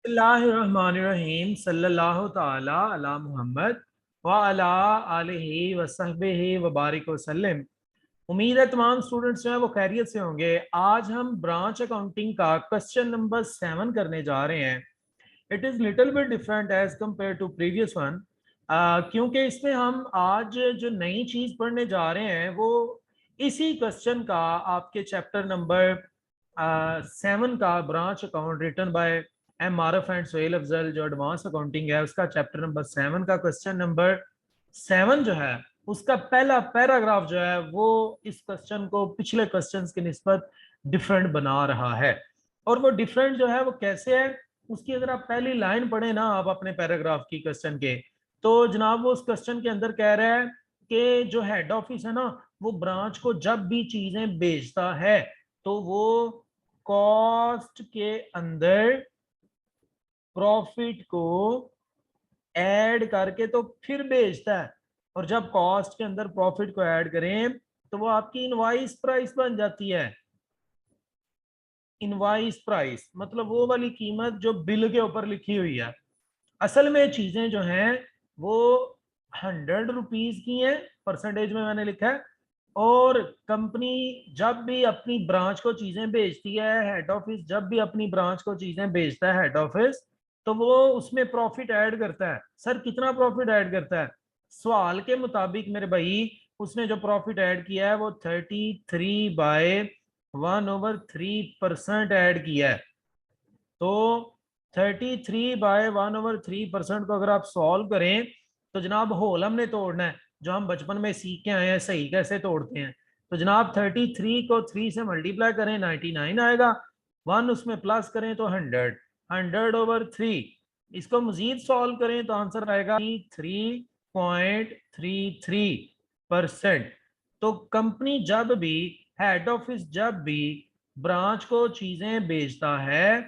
बिस्मिल्लाहिर्रहमानिर्रहीम सल्लल्लाहु ताला अला मुहम्मद व अला आलिहि व सहबिहि व बारिक वसल्लम। उम्मीद है तमाम स्टूडेंट्स जो है वो खैरियत से होंगे। आज हम ब्रांच अकाउंटिंग का क्वेश्चन नंबर 7 करने जा रहे हैं। It is little bit different as compare to previous one, क्योंकि इसमें हम आज जो नई चीज़ पढ़ने जा रहे हैं वो इसी क्वेश्चन का आपके चैप्टर नंबर 7 का branch account written by M Arif and Sohail Afzal जो एडवांस अकाउंटिंग है उसका चैप्टर नंबर 7 का क्वेश्चन नंबर 7 जो है उसका पहला पैराग्राफ जो है वो इस क्वेश्चन को पिछले क्वेश्चंस की निस्बत डिफरेंट बना रहा है। और वो डिफरेंट जो है वो कैसे है, उसकी अगर आप पहली लाइन पढ़े ना आप अपने पैराग्राफ की क्वेश्चन के, तो जनाब वो उस क्वेश्चन के अंदर कह रहा है कि जो हेड ऑफिस है ना वो ब्रांच को जब भी चीजें बेचता है तो वो कॉस्ट के अंदर प्रॉफिट को ऐड करके तो फिर बेचता है। और जब कॉस्ट के अंदर प्रॉफिट को ऐड करें तो वो आपकी इनवाइस प्राइस बन जाती है। इनवाइस प्राइस मतलब वो वाली कीमत जो बिल के ऊपर लिखी हुई है। असल में चीजें जो हैं वो 100 रुपीज की हैं, परसेंटेज में मैंने लिखा है। और कंपनी जब भी अपनी ब्रांच को चीजें बेचती है, हेड ऑफिस जब भी अपनी ब्रांच को चीजें बेचता है हेड ऑफिस, तो वो उसमें प्रॉफिट ऐड करता है। सर कितना प्रॉफिट ऐड करता है? सवाल के मुताबिक मेरे भाई उसने जो प्रॉफिट ऐड किया है वो 33/1/3% ऐड किया है। तो 33/1/3% को अगर आप सॉल्व करें तो जनाब होल हमने तोड़ना है जो हम बचपन में सीख के आए हैं सही कैसे तोड़ते हैं। तो जनाब 33 को 3 से मल्टीप्लाई करें 99 आएगा, 1 उसमें प्लस करें तो 100, 100/3। इसको मजीद सॉल्व करें तो आंसर आएगा 3.33%। तो कंपनी जब भी, हेड ऑफिस जब भी ब्रांच को चीजें बेचता है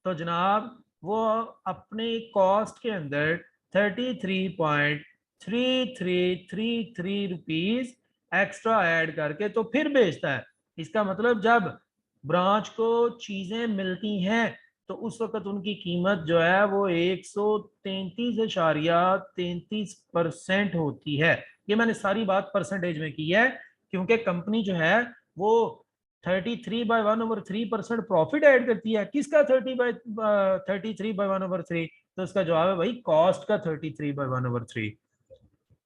तो जनाब वो अपने कॉस्ट के अंदर 33.3333 रुपीज एक्स्ट्रा ऐड करके तो फिर बेचता है। इसका मतलब जब ब्रांच को चीजें मिलती हैं तो उस वक्त उनकी कीमत जो है वो 133.33% होती है। ये मैंने सारी बात परसेंटेज में की है क्योंकि कंपनी जो है वो 33/1/3% प्रॉफिट ऐड करती है। किसका 33/1/3? तो इसका जवाब है भाई कॉस्ट का 33/1/3।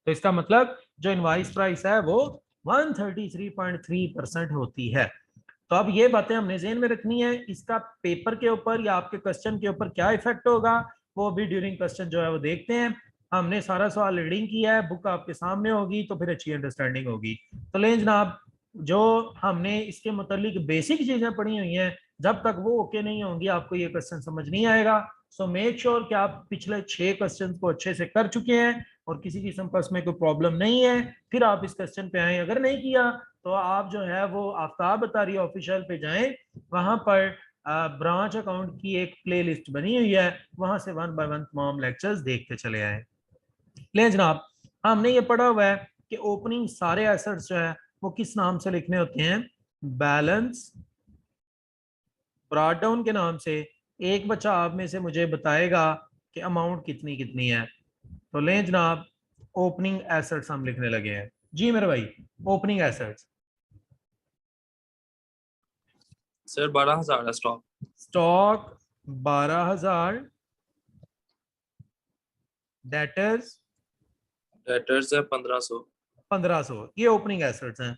तो इसका मतलब जो इनवाइस प्राइस है वो 133.3% होती है। तो अब ये बातें हमने ज़हन में रखनी है। इसका पेपर के ऊपर या आपके क्वेश्चन के ऊपर क्या इफेक्ट होगा वो भी ड्यूरिंग क्वेश्चन जो है वो देखते हैं। हमने सारा सवाल रीडिंग किया है, बुक आपके सामने होगी तो फिर अच्छी अंडरस्टैंडिंग होगी। तो लें जनाब, जो हमने इसके मुतालिक बेसिक चीजें पढ़ी हुई हैं जब तक वो ओके नहीं होंगी आपको ये क्वेश्चन समझ नहीं आएगा। सो मेक श्योर कि आप पिछले 6 क्वेश्चन को अच्छे से कर चुके हैं और किसी किस्म का उसमें कोई प्रॉब्लम नहीं है फिर आप इस क्वेश्चन पे आए। अगर नहीं किया तो आप जो है वो आफ्ताब अतारी ऑफिशियल पे जाएं, वहां पर ब्रांच अकाउंट की एक प्ले लिस्ट बनी हुई है, वहां से 1 बाय 1 तमाम लेक्चर्स देखते चले आए। ले जनाब, हमने ये पढ़ा हुआ है कि ओपनिंग सारे एसेट्स जो है वो किस नाम से लिखने होते हैं? बैलेंस ब्रॉट डाउन के नाम से। एक बच्चा आप में से मुझे बताएगा कि अमाउंट कितनी कितनी है। तो लें जनाब, ओपनिंग एसेट्स हम लिखने लगे हैं। जी मेरे भाई, ओपनिंग एसेट्स। सर 12,000 है स्टॉक। स्टॉक 12,000। डेटर्स डेटर्स है 1500। 1500। ये ओपनिंग एसेट्स हैं।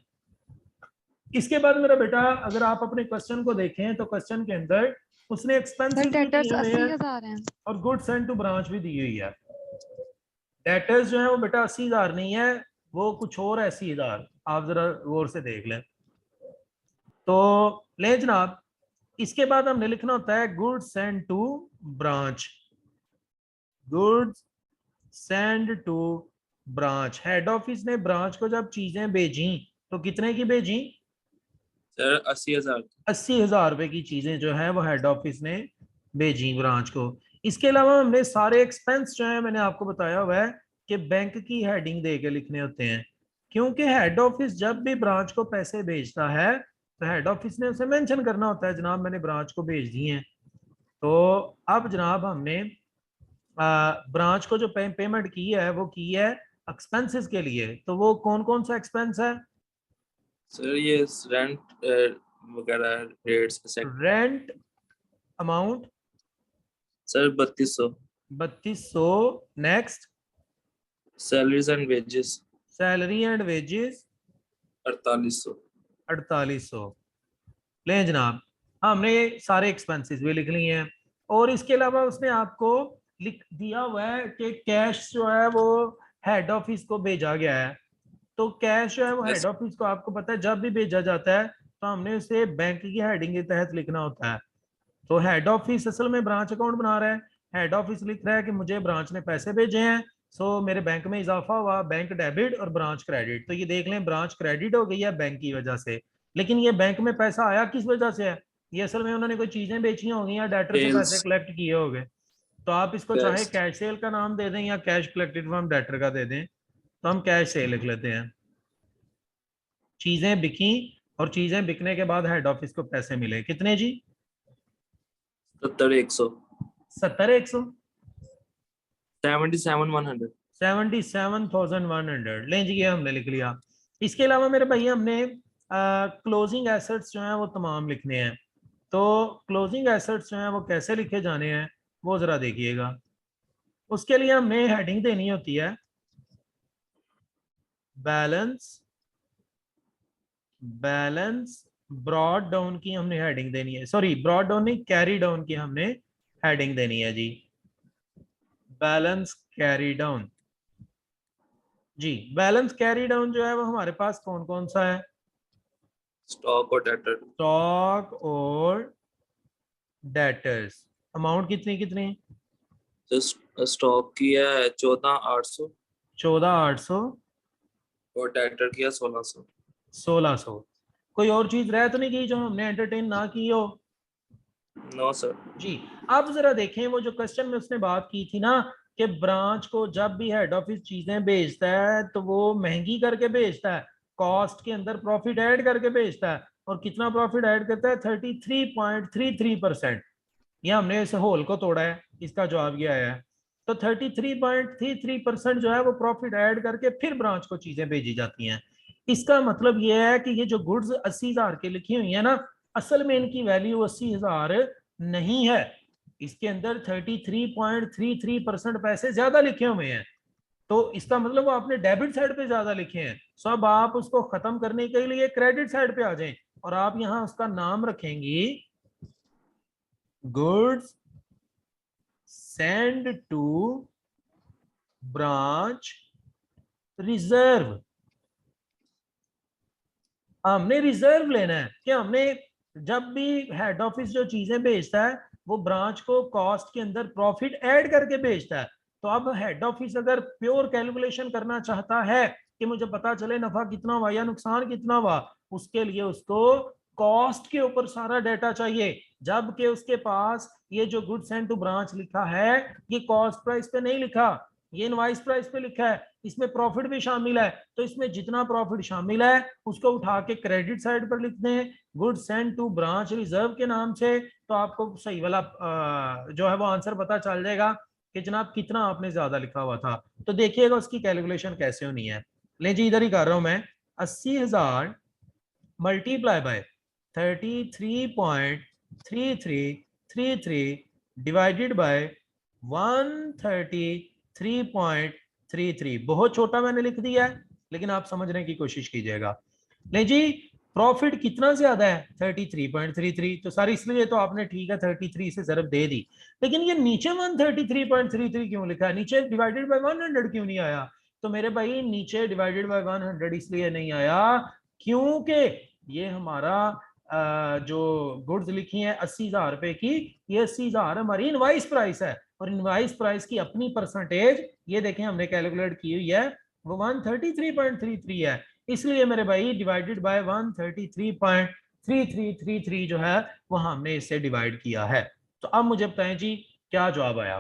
इसके बाद मेरा बेटा अगर आप अपने क्वेश्चन को देखें तो क्वेश्चन के अंदर उसने सर एक्सपेंसेस भी डेटर्स दिए हुए हैं 80,000 हैं। और गुड्स सेंड टू ब्रांच भी दी हुई है। डेटर्स जो है वो बेटा 80,000 नहीं है, वो कुछ और 80,000। आप जरा गौर से देख लें। तो ले जनाब, इसके बाद हमने लिखना होता है goods send to branch. Goods send to branch. Head office ने ब्रांच को जब चीजें भेजी तो कितने की भेजी? सर 80,000। 80,000 रुपए की चीजें जो है वो हेड ऑफिस ने भेजी ब्रांच को। इसके अलावा हमने सारे एक्सपेंस जो है मैंने आपको बताया हुआ है कि बैंक की हेडिंग दे के लिखने होते हैं, क्योंकि हेड ऑफिस जब भी ब्रांच को पैसे भेजता है तो हेड ऑफिस ने उसे मेंशन करना होता है जनाब मैंने ब्रांच को भेज दिए हैं। तो अब जनाब हमने ब्रांच को जो पेमेंट की है वो की है एक्सपेंसेस के लिए, तो वो कौन कौन सा एक्सपेंस है? सर ये रेंट वगैरह rates set. Rent amount sir 3200। 3200। Next, salaries and wages salary and wages 4800। 4800। ले जनाब, हमने सारे एक्सपेंसेस भी लिख लिए हैं, और इसके अलावा उसने आपको लिख दिया हुआ है कि कैश जो है वो हेड ऑफिस को भेजा गया है। तो कैश जो है वो हेड यस। ऑफिस को आपको पता है जब भी भेजा जाता है तो हमने उसे बैंक की हेडिंग के तहत लिखना होता है। तो हेड ऑफिस असल में ब्रांच अकाउंट बना रहा है, हेड ऑफिस लिख रहा है कि मुझे ब्रांच ने पैसे भेजे हैं, सो मेरे बैंक में इजाफा हुआ, बैंक डेबिट और ब्रांच क्रेडिट। तो ये देख लें ब्रांच क्रेडिट हो गई है बैंक की वजह से, लेकिन ये बैंक में पैसा आया किस वजह से है? ये असल में उन्होंने कोई चीजें बेची होंगी या डेटर से पैसे सेल्स कलेक्ट किए होंगे। तो आप इसको चाहे कैश। कैश सेल का नाम दे दें या कैश कलेक्टेड फ्रॉम डेटर का दे दें, तो हम कैश सेल लिख लेते हैं। चीजें बिकी और चीजें बिकने के बाद हेड ऑफिस को पैसे मिले, कितने जी? 70 100। 70 100। 77 100। 77,100। लें जी, ये हमने लिख लिया। इसके अलावा मेरे भैया हमने क्लोजिंग एसेट्स जो हैं वो तमाम लिखने हैं। तो क्लोजिंग एसेट्स जो हैं वो कैसे लिखे जाने हैं वो जरा देखिएगा। उसके लिए हमने हेडिंग देनी होती है बैलेंस, बैलेंस ब्रॉड डाउन की हमने हेडिंग देनी है, सॉरी ब्रॉड डाउन नहीं, कैरी डाउन की हमने हेडिंग देनी है जी। बैलेंस कैरी डाउन जी। बैलेंस कैरी डाउन जो है वो हमारे पास कौन कौन सा है? स्टॉक और डेटर। स्टॉक और डेटर्स। अमाउंट कितनी कितनी? तो स्टॉक की है 14 800 14,800। और डेटर की है 1600। 1600। कोई और चीज रह तो नहीं गई जो हमने एंटरटेन ना की हो? No sir. जी। अब जरा देखें वो जो क्वेश्चन में उसने बात की थी ना, कि ब्रांच को जब भी हेड ऑफिस चीजें बेचता है तो वो महंगी करके बेचता है, कॉस्ट के अंदर प्रॉफिट ऐड करके बेचता है। और कितना प्रॉफिट ऐड करता है? 33.33%। ये हमने इस होल को तोड़ा है, इसका जवाब ये आया है। तो 33.33% जो है वो प्रॉफिट ऐड करके फिर ब्रांच को चीजें भेजी जाती हैं। इसका मतलब ये है कि ये जो गुड्स 80,000 के लिखी हुई है ना, असल में इनकी वैल्यू 80,000 नहीं है, इसके अंदर 33.33% पैसे ज्यादा लिखे हुए हैं। तो इसका मतलब वो आपने डेबिट साइड पे ज्यादा लिखे हैं। सो अब आप उसको खत्म करने के लिए क्रेडिट साइड पे आ जाएं, और आप यहां उसका नाम रखेंगी goods send to branch reserve. हमने रिजर्व लेना है कि हमने जब भी हेड ऑफिस जो चीजें बेचता है वो ब्रांच को कॉस्ट के अंदर प्रॉफिट ऐड करके बेचता है। तो अब हेड ऑफिस अगर प्योर कैलकुलेशन करना चाहता है कि मुझे पता चले नफा कितना हुआ या नुकसान कितना हुआ, उसके लिए उसको कॉस्ट के ऊपर सारा डाटा चाहिए, जबकि उसके पास ये जो गुड्स एंड टू ब्रांच लिखा है ये कॉस्ट प्राइस पे नहीं लिखा, ये इनवाइस प्राइस पे लिखा है। इसमें प्रॉफिट भी शामिल है, तो इसमें जितना प्रॉफिट शामिल है उसको उठा के क्रेडिट साइड पर लिखते हैं good send to branch reserve के नाम से। तो आपको सही वाला जो है वो आंसर पता चल जाएगा कि जनाब कितना आपने ज्यादा लिखा हुआ था। तो देखिएगा उसकी कैलकुलेशन कैसे होनी है। ले जी, इधर ही कर रहा हूं मैं। 80,000 मल्टीप्लाई बाय 33.3333 डिवाइडेड बाय 133.33। बहुत छोटा मैंने लिख दिया है, लेकिन आप समझने की कोशिश कीजिएगा। ले जी, प्रॉफिट कितना ज्यादा है? 33.33। तो सर इसलिए तो आपने ठीक है 33 से जरब दे दी, लेकिन ये नीचे 133.33 क्यों लिखा है? नीचे डिवाइडेड बाय 100 क्यों नहीं आया? तो मेरे भाई नीचे डिवाइडेड बाय 100 इसलिए नहीं आया क्योंकि ये हमारा जो गुड्स लिखी है 80,000 रुपए की, ये 80,000 हमारी इनवाइस प्राइस है, और इनवाइस प्राइस की अपनी परसेंटेज ये देखें हमने कैलकुलेट की हुई है वो 133.33 है। इसलिए मेरे भाई डिवाइडेड बाय 133.3333 जो है वो हमने इससे डिवाइड किया है। तो अब मुझे बताएं जी क्या जवाब आया?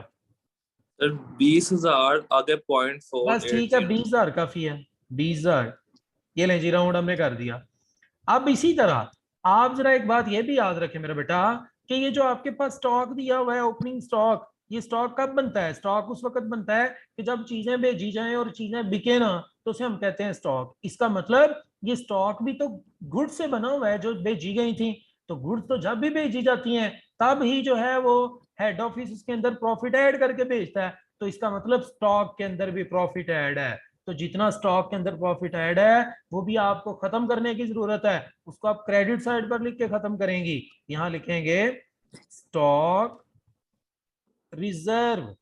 सर 20,000 आगे बस ठीक है, 0.480। 20,000 काफी है। 20,000, ये लें जी राउंड हमने कर दिया। अब इसी तरह आप जरा एक बात ये भी याद रखें मेरा बेटा, कि ये जो आपके पास स्टॉक दिया हुआ है ओपनिंग स्टॉक, ये स्टॉक कब बनता है? स्टॉक उस वक्त बनता है कि जब चीजें भेजी जाएं और चीजें बिके ना, तो उसे हम कहते हैं स्टॉक। इसका मतलब ये स्टॉक भी तो गुड से बना हुआ है जो भेजी गई थी। तो गुड्स तो जब भी भेजी जाती हैं तब ही जो है वो हेड ऑफिस इसके अंदर प्रॉफिट ऐड करके भेजता है। तो इसका मतलब स्टॉक के अंदर भी प्रॉफिट ऐड है। तो जितना स्टॉक के अंदर प्रॉफिट ऐड है वो भी आपको खत्म करने की जरूरत है, उसको आप क्रेडिट साइड पर लिख के खत्म करेंगी। यहां लिखेंगे स्टॉक रिजर्व।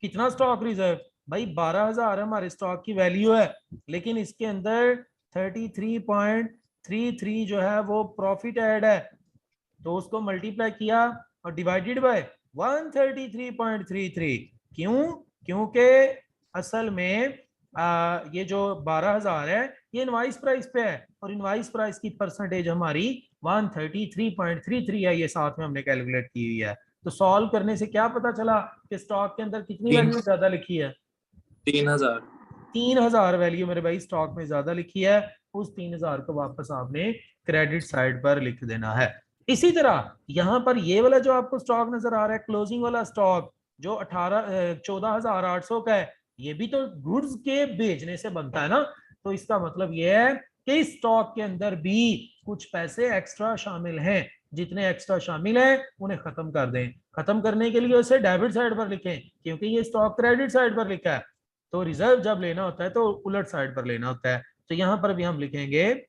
कितना स्टॉक रिजर्व? भाई 12,000 हमारे स्टॉक की वैल्यू है, लेकिन इसके अंदर 33.33 जो है वो प्रॉफिट ऐड है। तो उसको मल्टीप्लाई किया और डिवाइडेड बाय 133.33। क्यों? क्योंकि असल में ये जो 12,000 है ये इनवाइस प्राइस पे है, और इनवाइस प्राइस की परसेंटेज हमारी 133.33 है, ये साथ में हमने कैलकुलेट की हुई है। तो सॉल्व करने से क्या पता चला कि स्टॉक के अंदर कितनी वैल्यू ज्यादा लिखी है? 3,000। 3,000 वैल्यू मेरे भाई स्टॉक में ज्यादा लिखी है। उस 3,000 को वापस आपने क्रेडिट साइड पर लिख देना है। इसी तरह यहां पर ये वाला जो आपको स्टॉक नजर आ रहा है क्लोजिंग वाला स्टॉक, जो 14,800 का है, ये भी तो गुड्स के बेचने से बनता है ना। तो इसका मतलब ये है कि इस स्टॉक के अंदर भी कुछ पैसे एक्स्ट्रा शामिल हैं। जितने एक्स्ट्रा शामिल हैं उन्हें खत्म कर दें। खत्म करने के लिए उसे डेबिट साइड पर लिखें, क्योंकि ये स्टॉक क्रेडिट साइड पर लिखा है। तो रिजर्व जब लेना होता है तो उलट साइड पर लेना होता है। तो यहां पर भी हम लिखेंगे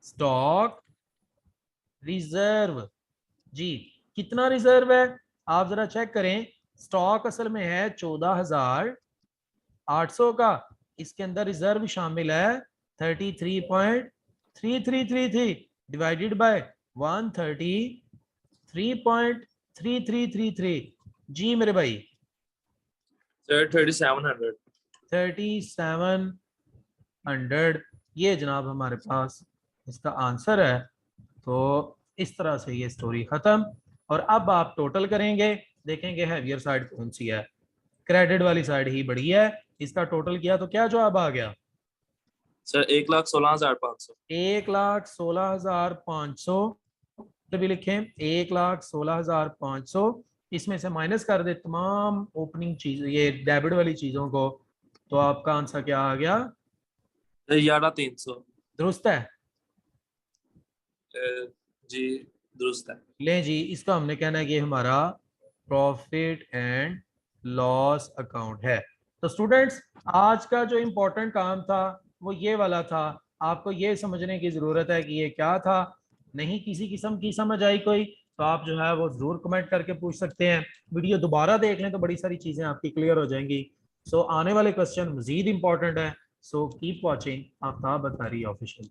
स्टॉक रिजर्व। जी, कितना रिजर्व है आप जरा चेक करें। स्टॉक असल में है 14,800 का, इसके अंदर रिजर्व शामिल है 33.3333 डिवाइडेड बाय 133.3333। जी मेरे भाई, सर 3700। 3700 ये जनाब हमारे पास इसका आंसर है। तो इस तरह से ये स्टोरी खत्म। और अब आप टोटल करेंगे, देखेंगे हैवियर साइड कौन सी है। क्रेडिट वाली साइड ही बड़ी है। इसका टोटल किया तो क्या जवाब आ गया? सर 1,16,500। 1,16,500 भी लिखें, 1,16,500। इसमें से माइनस कर दे तमाम ओपनिंग चीज, ये डेबिट वाली चीजों को, तो आपका आंसर क्या आ गया? 11,300। दुरुस्त है? जी दुरुस्त है। ले जी, इसका हमने कहना है कि हमारा प्रॉफिट एंड लॉस अकाउंट है। तो स्टूडेंट्स, आज का जो इंपॉर्टेंट काम था वो ये वाला था। आपको ये समझने की जरूरत है कि ये क्या था। नहीं किसी किस्म की समझ आई कोई, तो आप जो है वो जरूर कमेंट करके पूछ सकते हैं। वीडियो दोबारा देख लें तो बड़ी सारी चीजें आपकी क्लियर हो जाएंगी। सो आने वाले क्वेश्चन मजीद इंपॉर्टेंट है। So keep watching Aftab Attari official.